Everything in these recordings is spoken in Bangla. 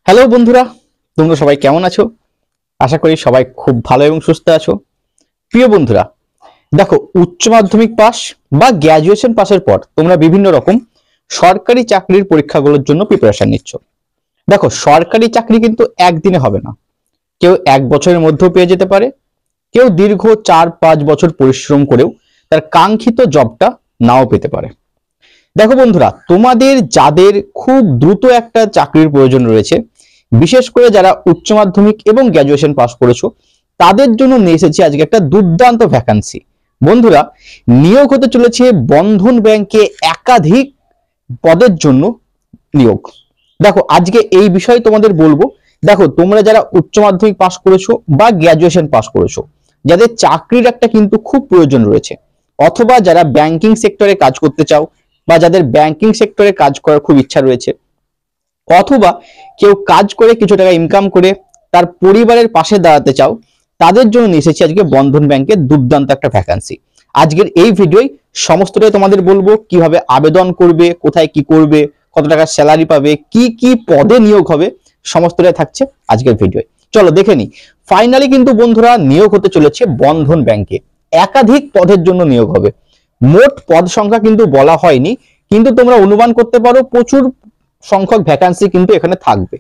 হ্যালো বন্ধুরা, তোমরা সবাই কেমন আছো? আশা করি সবাই খুব ভালো এবং সুস্থ আছো। প্রিয় বন্ধুরা, দেখো, উচ্চ মাধ্যমিক পাস বা গ্র্যাজুয়েশন পাসের পর তোমরা বিভিন্ন রকম সরকারি চাকরির পরীক্ষাগুলোর জন্য প্রিপারেশন নিচ্ছ। দেখো, সরকারি চাকরি কিন্তু একদিনে হবে না। কেউ 1 বছরের মধ্যেও পেয়ে যেতে পারে, কেউ দীর্ঘ 4-5 বছর পরিশ্রম করেও তার কাঙ্ক্ষিত জবটা নাও পেতে পারে। দেখো বন্ধুরা, তোমাদের যাদের খুব দ্রুত একটা চাকরির প্রয়োজন রয়েছে, বিশেষ করে যারা উচ্চ মাধ্যমিক এবং গ্র্যাজুয়েশন পাস করেছো, তাদের জন্য নিয়ে এসেছি আজকে একটা দুর্দান্ত ভ্যাকান্সি। বন্ধুরা, নিয়োগ হতে চলেছে বন্ধন ব্যাংকে একাধিক পদের জন্য নিয়োগ। দেখো, আজকে এই বিষয়ে তোমাদের বলবো। দেখো, তোমরা যারা উচ্চ মাধ্যমিক পাস করেছো বা গ্র্যাজুয়েশন পাস করেছো, যাদের চাকরির একটা কিন্তু খুব প্রয়োজন রয়েছে, অথবা যারা ব্যাংকিং সেক্টরে কাজ করতে চাও বা যাদের ব্যাংকিং সেক্টরে কাজ করার খুব ইচ্ছা রয়েছে, অথবা কেউ কাজ করে কিছু টাকা ইনকাম করে তার পরিবারের পাশে দাঁড়াতে চাও, তাদের জন্য নিয়ে এসেছি আজকে বন্ধন ব্যাংকের দুর্দান্ত একটা ভ্যাকান্সি। আজকের এই ভিডিওয় সমস্তটাই তোমাদের বলবো, কিভাবে আবেদন করবে, কোথায় কি করবে, কত টাকা স্যালারি পাবে, কি কি পদে নিয়োগ হবে, সমস্তটাই থাকছে আজকের ভিডিওয়। চলো দেখে নি। ফাইনালি কিন্তু বন্ধুরা নিয়োগ হতে চলেছে বন্ধন ব্যাংকে, একাধিক পদের জন্য নিয়োগ হবে। মোট পদ সংখ্যা কিন্তু বলা হয়নি, কিন্তু তোমরা অনুমান করতে পারো প্রচুর সংখ্যক ভ্যাকান্সি কিন্তু এখানে থাকবে।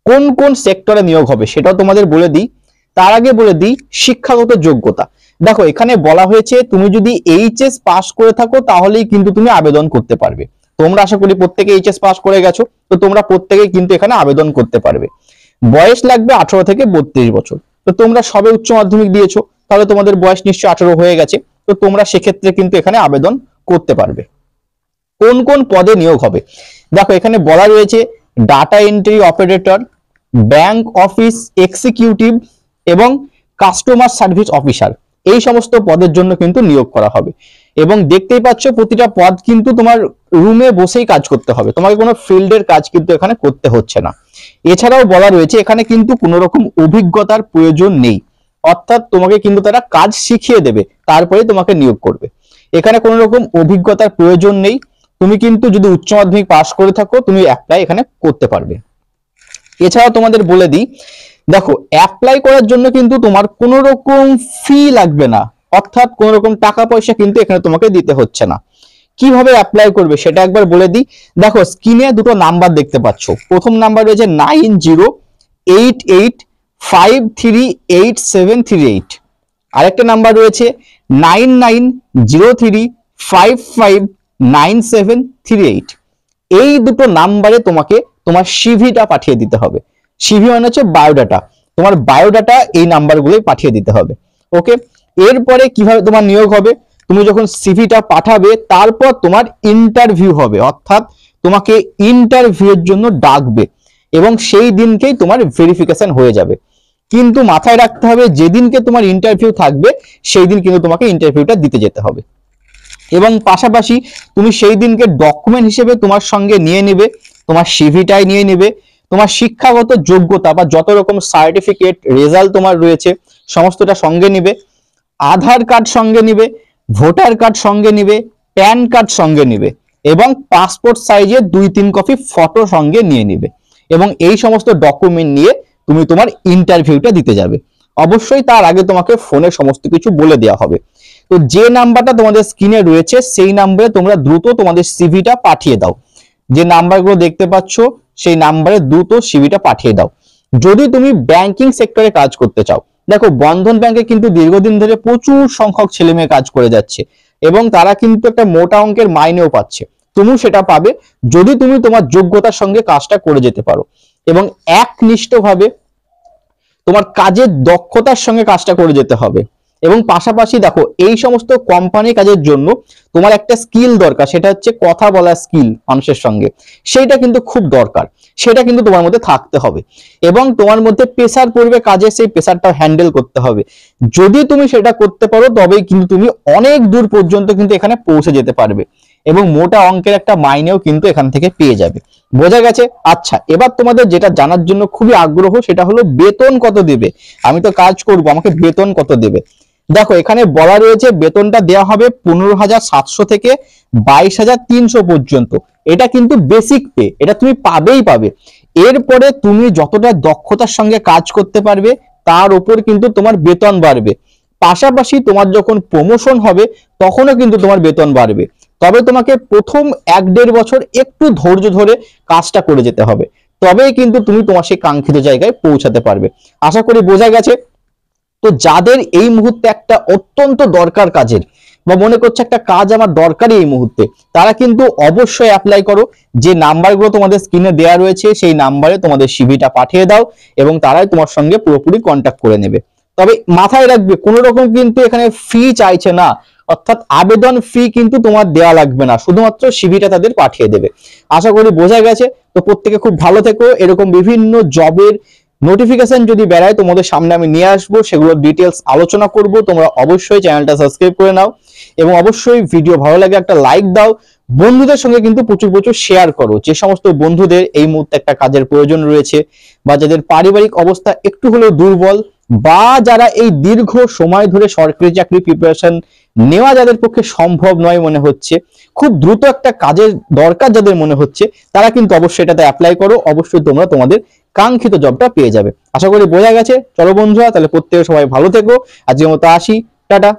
কোন কোন সেক্টরে নিয়োগ হবে সেটাও তোমাদের বলে দিই। তার আগে বলে দিই শিক্ষাগত যোগ্যতা। দেখো, এখানে বলা হয়েছে তুমি যদি এইচএস পাস করে থাকো তাহলেই কিন্তু তুমি আবেদন করতে পারবে। তোমরা আশা করি প্রত্যেকে এইচএস পাস করে গেছো, তো তোমরা প্রত্যেকেই কিন্তু এখানে আবেদন করতে পারবে। বয়স লাগবে 18 থেকে 32 বছর। তো তোমরা সবে উচ্চ মাধ্যমিক দিয়েছো, তাহলে তোমাদের বয়স নিশ্চয়ই 18 হয়ে গেছে। তো তোমরা সেক্ষেত্রে কিন্তু এখানে আবেদন করতে পারবে। কোন কোন পদে নিয়োগ হবে দেখো, এখানে বলা রয়েছে data entry operator, bank office executive এবং কাস্টমার সার্ভিস অফিসার। এই সমস্ত পদের জন্য কিন্তু নিয়োগ করা হবে। এবং দেখতেই পাচ্ছ প্রতিটা পদ কিন্তু তোমার রুমে বসেই কাজ করতে হবে, তোমাকে কোনো ফিল্ডের কাজ কিন্তু এখানে করতে হচ্ছে না। এছাড়াও বলা রয়েছে এখানে কিন্তু কোনো রকম অভিজ্ঞতার প্রয়োজন নেই, অর্থাৎ তোমাকে কিন্তু তারা কাজ শিখিয়ে দেবে, তারপরে তোমাকে নিয়োগ করবে। এখানে কোনো রকম অভিজ্ঞতার প্রয়োজন নেই। তুমি কিন্তু যদি উচ্চ মাধ্যমিক পাস করে থাকো, তুমি অ্যাপ্লাই এখানে করতে পারবে। এছাড়াও তোমাদের বলে দিই, দেখো, অ্যাপ্লাই করার জন্য কিন্তু তোমার কোনো রকম ফি লাগবে না, অর্থাৎ কোনো রকম টাকা পয়সা কিন্তু এখানে তোমাকে দিতে হচ্ছে না। কিভাবে অ্যাপ্লাই করবে সেটা একবার বলে দিই। দেখো, স্ক্রিনে দুটো নাম্বার দেখতে পাচ্ছ। প্রথম নাম্বার রয়েছে 9088538738। আরেকটা নাম্বার রয়েছে 9903559738। এই দুটো নাম্বারে তোমাকে তোমার সিভিটা পাঠিয়ে দিতে হবে। সিভি মানে হচ্ছে বায়োডাটা। তোমার বায়োডাটা এই নাম্বারগুলোই পাঠিয়ে দিতে হবে। ওকে, এরপরে কিভাবে তোমার নিয়োগ হবে, তুমি যখন সিভিটা পাঠাবে তারপর তোমার ইন্টারভিউ হবে, অর্থাৎ তোমাকে ইন্টারভিউয়ের জন্য ডাকবে এবং সেই দিনকেই তোমার ভেরিফিকেশন হয়ে যাবে। কিন্তু মাথায় রাখতে হবে, যেদিনকে তোমার ইন্টারভিউ থাকবে সেই দিন কিন্তু তোমাকে ইন্টারভিউটা দিতে যেতে হবে। এবং পাশাপাশি তুমি সেই দিনকে ডকুমেন্ট হিসেবে তোমার সঙ্গে নিয়ে নেবে, তোমার সিভিটাই নিয়ে নেবে, তোমার শিক্ষাগত যোগ্যতা বা যত রকম সার্টিফিকেট রেজাল্ট তোমার রয়েছে সমস্তটা সঙ্গে নিবে, আধার কার্ড সঙ্গে নিবে, ভোটার কার্ড সঙ্গে নিবে, প্যান কার্ড সঙ্গে নিবে এবং পাসপোর্ট সাইজের 2-3 কপি ফটো সঙ্গে নিয়ে নিবে। এবং এই সমস্ত ডকুমেন্ট নিয়ে তুমি তোমার ইন্টারভিউটা দিতে যাবে। অবশ্যই তার আগে তোমাকে ফোনে সমস্ত কিছু বলে দেওয়া হবে। তো যে নাম্বারটা তোমাদের স্ক্রিনে রয়েছে সেই নাম্বারে তোমরা দ্রুত তোমাদের সিভিটা পাঠিয়ে দাও। যে নাম্বারগুলো দেখতে পাচ্ছ সেই নাম্বারে দ্রুত সিভিটা পাঠিয়ে দাও। যদি তুমি ব্যাংকিং সেক্টরে কাজ করতে চাও, দেখো, বন্ধন ব্যাংকে কিন্তু দীর্ঘদিন ধরে প্রচুর সংখ্যক ছেলে মেয়ে কাজ করে যাচ্ছে এবং তারা কিন্তু একটা মোটা অঙ্কের মাইনেও পাচ্ছে। তুমিও সেটা পাবে যদি তুমি তোমার যোগ্যতার সঙ্গে কাজটা করে যেতে পারো এবং একনিষ্ঠভাবে তোমার কাজের দক্ষতার সঙ্গে কাজটা করে যেতে হবে। এবং পাশাপাশি দেখো, এই সমস্ত কোম্পানি কাজের জন্য তোমার একটা স্কিল দরকার, সেটা হচ্ছে কথা বলার স্কিল মানুষের সঙ্গে। সেইটা কিন্তু খুব দরকার, সেটা কিন্তু তোমার মধ্যে থাকতে হবে। এবং তোমার মধ্যে প্রেসার পড়বে কাজে, সেই প্রেসারটা হ্যান্ডেল করতে হবে। যদি তুমি সেটা করতে পারো তবেই কিন্তু তুমি অনেক দূর পর্যন্ত কিন্তু এখানে পৌঁছে যেতে পারবে এবং মোটা অঙ্কের একটা মাইনেও কিন্তু এখান থেকে পেয়ে যাবে। বোঝা গেছে? আচ্ছা, এবার তোমাদের যেটা জানার জন্য খুবই আগ্রহ সেটা হলো বেতন কত দেবে। আমি তো কাজ করব, আমাকে বেতন কত দেবে। দেখো, এখানে বলা রয়েছে বেতনটা দেওয়া হবে 15,700 থেকে 22,300 পর্যন্ত। এটা কিন্তু বেসিক পে, এটা তুমি পাবেই পাবে। এরপরে তুমি যতটা দক্ষতার সঙ্গে কাজ করতে পারবে তার উপর কিন্তু তোমার বেতন বাড়বে। পাশাপাশি তোমার যখন প্রমোশন হবে তখনও কিন্তু তোমার বেতন বাড়বে। তবে তোমাকে প্রথম 1-1.5 বছর একটু ধৈর্য ধরে কাজটা করে যেতে হবে, তবেই কিন্তু তুমি তোমার সেই কাঙ্ক্ষিত জায়গায় পৌঁছাতে পারবে। আশা করি বোঝা গেছে। তো যাদের এই মুহূর্তে একটা অত্যন্ত দরকার কাজের, বা মনে করছে একটা কাজ আমার দরকারই এই মুহূর্তে, তারা কিন্তু অবশ্যই অ্যাপ্লাই করো। যে নাম্বারগুলো তোমাদের স্ক্রিনে দেওয়া রয়েছে সেই নাম্বারে তোমাদের সিভিটা পাঠিয়ে দাও এবং তারাই তোমার সঙ্গে পুরোপুরি কন্ট্যাক্ট করে নেবে। তবে মাথায় রাখবে, কোনো রকম কিন্তু এখানে ফি চাইছে না, অর্থাৎ আবেদন ফি কিন্তু তোমার দেওয়া লাগবে না, শুধুমাত্র সিভিটা তাদের পাঠিয়ে দেবে। আশা করি বোঝা গেছে। তো প্রত্যেকে খুব ভালো থেকো। এরকম বিভিন্ন জবের নোটিফিকেশন যদি বেরায় তোমাদের সামনে আমি নিয়ে আসবো, সেগুলোর ডিটেলস আলোচনা করব। তোমরা অবশ্যই চ্যানেলটা সাবস্ক্রাইব করে নাও এবং অবশ্যই ভিডিও ভালো লাগে একটা লাইক দাও। বন্ধুদের সঙ্গে কিন্তু প্রচুর প্রচুর শেয়ার করো, যে সমস্ত বন্ধুদের এই মুহূর্তে একটা কাজের প্রয়োজন রয়েছে, বা যাদের পারিবারিক অবস্থা একটু হলেও দুর্বল, বা যারা এই দীর্ঘ সময় ধরে সরকারি চাকরি প্রিপারেশন নেওয়া যাদের পক্ষে সম্ভব নয় মনে হচ্ছে, খুব দ্রুত একটা কাজের দরকার যাদের মনে হচ্ছে, তারা কিন্তু অবশ্যই এটাতে অ্যাপ্লাই করো। অবশ্যই তোমরা তোমাদের কাঙ্ক্ষিত জবটা পেয়ে যাবে। আশা করি বোঝা গেছে। চলো বন্ধুরা, তাহলে প্রত্যেকে সবাই ভালো থেকো। আজকের মতো আসি, টাটা।